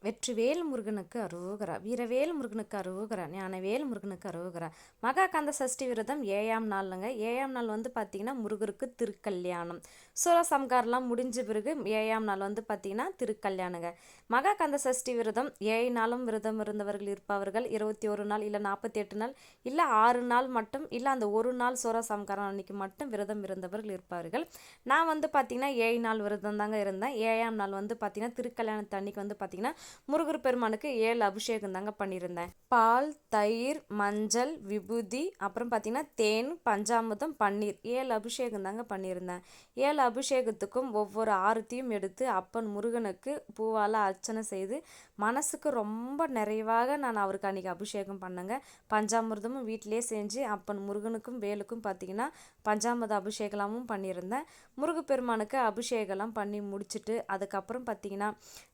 வெற்றிவேல் முருகனுக்கு அரோகரா, வீரவேல் முருகனுக்கு அரோகரா, ஞானவேல் முருகனுக்கு அரோகரா. மகா கந்த சஷ்டி விரதம் 7ஆம் நாளுங்க. 7ஆம் நாள் வந்து பார்த்திங்கன்னா முருகருக்கு திருக்கல்யாணம். சூரசம்காரெலாம் முடிஞ்ச பிறகு 7ஆம் நாள் வந்து பார்த்திங்கன்னா திருக்கல்யாணங்க. மகா கந்த சஷ்டி விரதம் 7 நாளும் விரதம் இருந்தவர்கள் இருப்பவர்கள் 21 நாள் இல்லை 48 நாள் இல்லை 6 நாள் மட்டும் இல்லை அந்த ஒரு நாள் சூரசம்காரம் அன்னைக்கு மட்டும் விரதம் இருந்தவர்கள் இருப்பார்கள். நான் வந்து பார்த்திங்கன்னா 7 நாள் விரதம் தாங்க இருந்தேன். 7ஆம் நாள் வந்து பார்த்திங்கன்னா திருக்கல்யாணத்து அன்னைக்கு வந்து பார்த்திங்கன்னா முருகர் பெருமானுக்கு 7 அபிஷேகம் தாங்க பண்ணியிருந்தேன். பால், தயிர், மஞ்சள், விபூதி, அப்புறம் பார்த்தீங்கன்னா தேன், பஞ்சாமிர்தம், பன்னீர் 7 அபிஷேகம் தாங்க பண்ணியிருந்தேன். 7 அபிஷேகத்துக்கும் ஒவ்வொரு ஆரத்தியும் எடுத்து அப்பன் முருகனுக்கு பூவால் அர்ச்சனை செய்து மனசுக்கு ரொம்ப நிறைவாக நான் அவருக்கு அன்றைக்கி அபிஷேகம் பண்ணேங்க. பஞ்சாமிர்தமும் வீட்டிலே செஞ்சு அப்பன் முருகனுக்கும் வேலுக்கும் பார்த்திங்கன்னா பஞ்சாமிர்த அபிஷேகமும் பண்ணியிருந்தேன். முருகப்பெருமானுக்கு அபிஷேகம்லாம் பண்ணி முடிச்சுட்டு அதுக்கப்புறம் பார்த்திங்கன்னா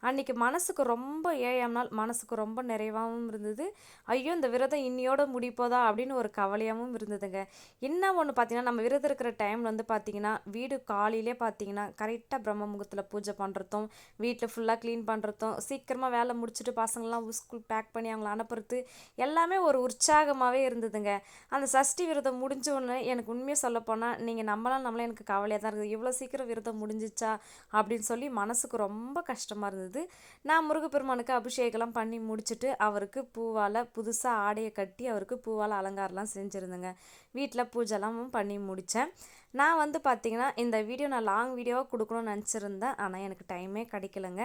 அன்றைக்கி மனசுக்கு ரொம்ப 7ஆம் நாள் மனசுக்கு ரொம்ப நிறைவாகவும் இருந்தது. ஐயோ இந்த விரதம் இன்னியோட முடிப்போதா அப்படின்னு ஒரு கவலையாகவும் இருந்ததுங்க. என்ன ஒன்று பார்த்தீங்கன்னா நம்ம விரதம் இருக்கிற டைமில் வந்து பார்த்திங்கன்னா வீடு காலையிலே பார்த்திங்கன்னா கரெக்டாக பிரம்ம முகூர்த்தத்தில் பூஜை பண்ணுறதும் வீட்டில் ஃபுல்லாக க்ளீன் பண்ணுறதும் சீக்கிரமாக வேலை முடிச்சுட்டு பசங்கள்லாம் ஸ்கூல் பேக் பண்ணி அவங்கள அனுப்புறது எல்லாமே ஒரு உற்சாகமாகவே இருந்ததுங்க. அந்த சஷ்டி விரதம் முடிஞ்ச உடனே எனக்கு உண்மையாக சொல்லப்போனால் நீங்கள் நம்மளாம் எனக்கு கவலையாக தான் இருக்குது. இவ்வளோ சீக்கிரம் விரதம் முடிஞ்சிச்சா அப்படின்னு சொல்லி மனசுக்கு ரொம்ப கஷ்டமாக இருந்தது. நான் முருகப்பெருமானுக்கு அபிஷேகம்லாம் பண்ணி முடிச்சுட்டு அவருக்கு பூவால் புதுசாக ஆடையை கட்டி அவருக்கு பூவால் அலங்காரம்லாம் செஞ்சுருந்தேங்க. வீட்டில் பூஜைலாம் பண்ணி முடித்தேன். நான் வந்து பார்த்திங்கன்னா இந்த வீடியோ நான் லாங் வீடியோவாக கொடுக்கணும்னு நினச்சிருந்தேன். ஆனால் எனக்கு டைமே கிடைக்கலங்க.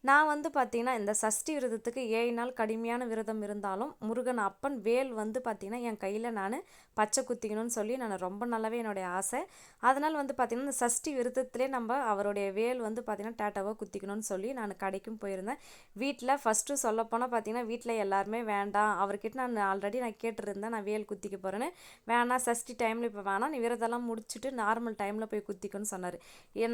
நான் வந்து பார்த்திங்கன்னா இந்த சஷ்டி விரதத்துக்கு 7 நாள் கடுமையான விரதம் இருந்தாலும் முருகன் அப்பன் வேல் வந்து பார்த்திங்கன்னா என் கையில் நான் பச்சை குத்திக்கணும்னு சொல்லி நான் ரொம்ப நல்லாவே என்னுடைய ஆசை. அதனால் வந்து பார்த்திங்கன்னா இந்த சஷ்டி விரதத்திலே நம்ம அவருடைய வேல் வந்து பார்த்திங்கன்னா டேட்டாவாக குத்திக்கணும்னு சொல்லி நான் கடைக்கும் போயிருந்தேன். வீட்டில் ஃபஸ்ட்டு சொல்லப்போனால் பார்த்திங்கன்னா வீட்டில் எல்லாருமே வேண்டாம் அவர்கிட்ட நான் ஆல்ரெடி கேட்டிருந்தேன் நான் வேல் குத்திக்க போகிறேன்னு. வேணாம் சஷ்டி டைமில் இப்போ வேணாம் நீ விரதெல்லாம் முடிச்சுட்டு நார்மல் டைமில் போய் குத்திக்கணும்னு சொன்னார்.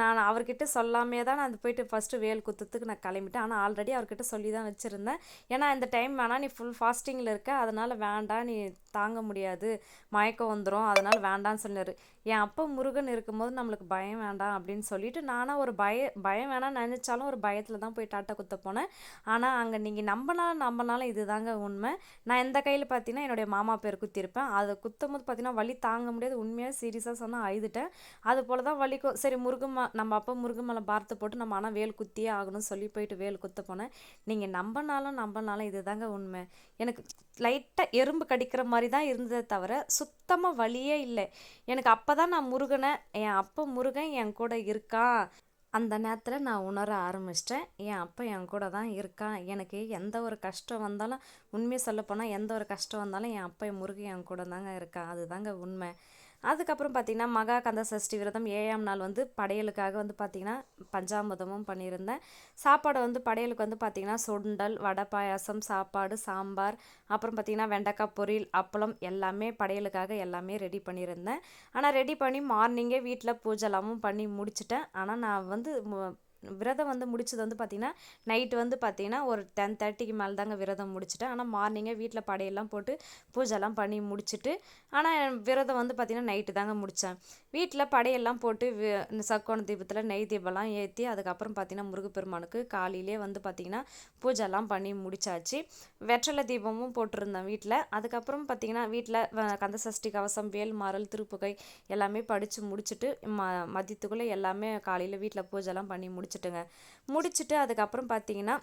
நான் அவர்கிட்ட சொல்லாமே தான் நான் போயிட்டு ஃபஸ்ட்டு வேல் குத்துறதுக்கு நான் கிளம்பிட்டேன். ஆனால் ஆல்ரெடி அவர்கிட்ட சொல்லி தான் வச்சுருந்தேன். ஏன்னா இந்த டைம் வேணாம் நீ ஃபுல் ஃபாஸ்டிங்கில் இருக்க அதனால் வேண்டாம் நீ தாங்க முடியாது மயக்கம் வந்துடும் அதனால் வேண்டான்னு சொன்னார். என் அப்பா முருகன் இருக்கும்போது நம்மளுக்கு பயம் வேண்டாம் அப்படின்னு சொல்லிட்டு நானாக ஒரு பயம் வேணாம்னு நினச்சாலும் ஒரு பயத்தில் தான் போய் டாட்டா குத்த போனேன். ஆனால் அங்கே நீங்கள் நம்பினாலும் இது தாங்க உண்மை. நான் எந்த கையில் பார்த்தீங்கன்னா என்னுடைய மாமா பேர் குத்திருப்பேன். அதை குத்தும் போது பார்த்தீங்கன்னா வலி தாங்க முடியாது. உண்மையாக சீரியஸாக சொன்னால் அழுதுட்டேன். அது போல் தான் வலிக்கும். சரி நம்ம அப்பா முருகன் மேலே பாரத்தை போட்டு நம்ம ஆனால் வேல் குத்தியே ஆகணும்னு சொல்லி போயிட்டு வேல் குத்த போனேன். நீங்கள் நம்பினாலும் இது தாங்க உண்மை. எனக்கு லைட்டாக எறும்பு கடிக்கிற மாதிரி தான் இருந்ததே தவிர சுத்தமாக வலியே இல்லை. எனக்கு அப்போ தான் நான் முருகனை என் அப்பா முருகன் என் கூட இருக்கான் அந்த நேரத்தில் நான் உணர ஆரம்பிச்சிட்டேன். என் அப்பா என் கூட தான் இருக்கான். எனக்கு எந்த ஒரு கஷ்டம் வந்தாலும் உண்மையை சொல்லப்போனால் எந்த ஒரு கஷ்டம் வந்தாலும் என் அப்பா முருகன் என் கூட தாங்க இருக்கான். அதுதாங்க உண்மை. அதுக்கப்புறம் பார்த்திங்கன்னா மகா கந்த சஷ்டி விரதம் 7ஆம் நாள் வந்து படையலுக்காக வந்து பார்த்திங்கன்னா பஞ்சாமிர்தமும் பண்ணியிருந்தேன். சாப்பாடு வந்து படையலுக்கு வந்து பார்த்திங்கன்னா சுண்டல், வடை பாயாசம், சாப்பாடு, சாம்பார், அப்புறம் பார்த்திங்கன்னா வெண்டைக்காய் பொரியல், அப்பளம் எல்லாமே படையலுக்காக எல்லாமே ரெடி பண்ணியிருந்தேன். ஆனால் ரெடி பண்ணி மார்னிங்கே வீட்டில் பூஜைலாமும் பண்ணி முடிச்சிட்டேன். ஆனால் நான் வந்து விரதம் வந்து முடிச்சது வந்து பார்த்திங்கன்னா நைட்டு வந்து பார்த்திங்கன்னா ஒரு 10:30க்கு மேலே தாங்க விரதம் முடிச்சிட்டேன். ஆனால் மார்னிங்கே வீட்டில் படையெல்லாம் போட்டு பூஜைலாம் பண்ணி முடிச்சுட்டு ஆனால் விரதம் வந்து பார்த்திங்கன்னா நைட்டு தாங்க முடித்தேன். வீட்டில் படையெல்லாம் போட்டு இந்த சக்கோண தீபத்தில் நெய் தீபம்லாம் ஏற்றி அதுக்கப்புறம் பார்த்திங்கன்னா முருகப்பெருமானுக்கு காலையிலே வந்து பார்த்திங்கன்னா பூஜைலாம் பண்ணி முடிச்சாச்சு. வெற்றலை தீபமும் போட்டிருந்தேன் வீட்டில். அதுக்கப்புறம் பார்த்திங்கன்னா வீட்டில் கந்தசஷ்டி கவசம், வேல் மாறல், திருப்புகை எல்லாமே படித்து முடிச்சுட்டு மதியத்துக்குள்ளே எல்லாமே காலையில் வீட்டில் பூஜைலாம் பண்ணி முடிச்சுட்டு அதுக்கப்புறம் பார்த்திங்கன்னா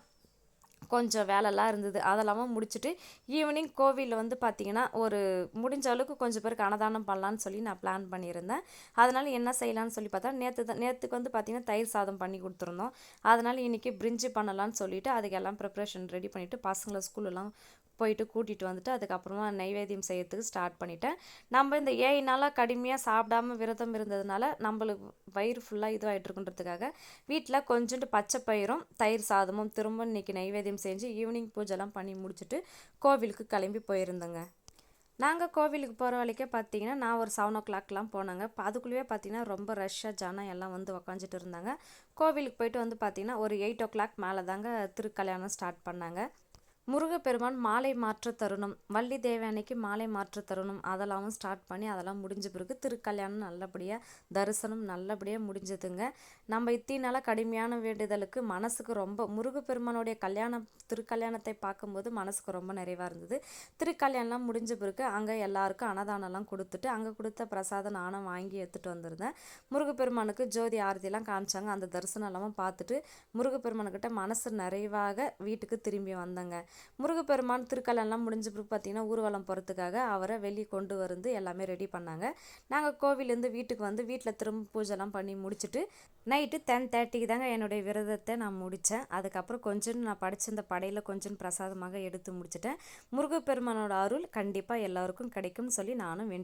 கொஞ்சம் வேலைலாம் இருந்தது. அதெல்லாமும் முடிச்சுட்டு ஈவினிங் கோவிலில் வந்து பார்த்திங்கன்னா ஒரு முடிஞ்ச அளவுக்கு கொஞ்சம் பேருக்கு அன்னதானம் பண்ணலான்னு சொல்லி நான் பிளான் பண்ணியிருந்தேன். அதனால் என்ன செய்யலான்னு சொல்லி பார்த்தா நேற்றுக்கு வந்து பார்த்திங்கன்னா தயிர் சாதம் பண்ணி கொடுத்துருந்தோம். அதனால் இன்றைக்கி பிரிஞ்சி பண்ணலான்னு சொல்லிவிட்டு அதுக்கெல்லாம் ப்ரிப்ரேஷன் ரெடி பண்ணிவிட்டு பசங்களை ஸ்கூலெல்லாம் போயிட்டு கூட்டிகிட்டு வந்துட்டு அதுக்கப்புறமா நைவேத்தியம் செய்யறதுக்கு ஸ்டார்ட் பண்ணிட்டேன். நம்ம இந்த 7 நாளாக கடுமையாக சாப்பிடாமல் விரதம் இருந்ததுனால நம்மளுக்கு வயிறு ஃபுல்லாக இதுவாகிட்ருக்குன்றதுக்காக வீட்டில் கொஞ்சோண்டு பச்சை பயிரும் தயிர் சாதமும் திரும்ப இன்றைக்கி நைவேத்தியம் செஞ்சு ஈவினிங் பூஜைலாம் பண்ணி முடிச்சுட்டு கோவிலுக்கு கிளம்பி போயிருந்தேங்க. நாங்கள் கோவிலுக்கு போகிற வழிக்கே பார்த்தீங்கன்னா நான் ஒரு 7 o'clockலாம் போனேங்க. அதுக்குள்ளேயே பார்த்தீங்கன்னா ரொம்ப ரஷ்ஷாக ஜனம் எல்லாம் வந்து உக்காந்துட்டு இருந்தாங்க. கோவிலுக்கு போயிட்டு வந்து பார்த்தீங்கன்னா ஒரு 8 o'clock மேலே தாங்க திருக்கல்யாணம் ஸ்டார்ட் பண்ணாங்க. முருகப்பெருமான் மாலை மாற்ற தருணம், வள்ளி தேவயானைக்கு மாலை மாற்ற தருணம் அதெல்லாம் ஸ்டார்ட் பண்ணி அதெல்லாம் முடிஞ்ச பிறகு திருக்கல்யாணம் நல்லபடியாக தரிசனம் நல்லபடியாக முடிஞ்சதுங்க. நம்ம இத்தினால கடுமையான வேண்டுதலுக்கு மனசுக்கு ரொம்ப முருகப்பெருமானுடைய திருக்கல்யாணத்தை பார்க்கும்போது மனசுக்கு ரொம்ப நிறைவாக இருந்தது. திருக்கல்யாணம்லாம் முடிஞ்ச பிறகு அங்கே எல்லாருக்கும் அன்னதானம்லாம் கொடுத்துட்டு அங்கே கொடுத்த பிரசாதம் நானும் வாங்கி எடுத்துகிட்டு வந்திருந்தேன். முருகப்பெருமானுக்கு ஜோதி ஆரத்திலாம் காமிச்சாங்க. அந்த தரிசனம் எல்லாமே பார்த்துட்டு முருகப்பெருமானுக்கிட்ட மனசு நிறைவாக வீட்டுக்கு திரும்பி வந்தேங்க. முருகப்பெருமான் திருக்கல்யாணம்லாம் முடிஞ்ச பிறகு பார்த்தீங்கன்னா ஊர்வலம் போகிறதுக்காக அவரை வெளியே கொண்டு வந்து எல்லாமே ரெடி பண்ணாங்க. நாங்கள் கோவிலேருந்து வீட்டுக்கு வந்து வீட்டில் திரும்ப பூஜைலாம் பண்ணி முடிச்சுட்டு நைட்டு 10:30க்கு தாங்க என்னுடைய விரதத்தை நான் முடித்தேன். அதுக்கப்புறம் கொஞ்சம் நான் படித்த படையில் கொஞ்சம் பிரசாதமாக எடுத்து முடிச்சிட்டேன். முருகப்பெருமானோட அருள் கண்டிப்பாக எல்லாருக்கும் கிடைக்கும்னு சொல்லி நானும் வேண்டி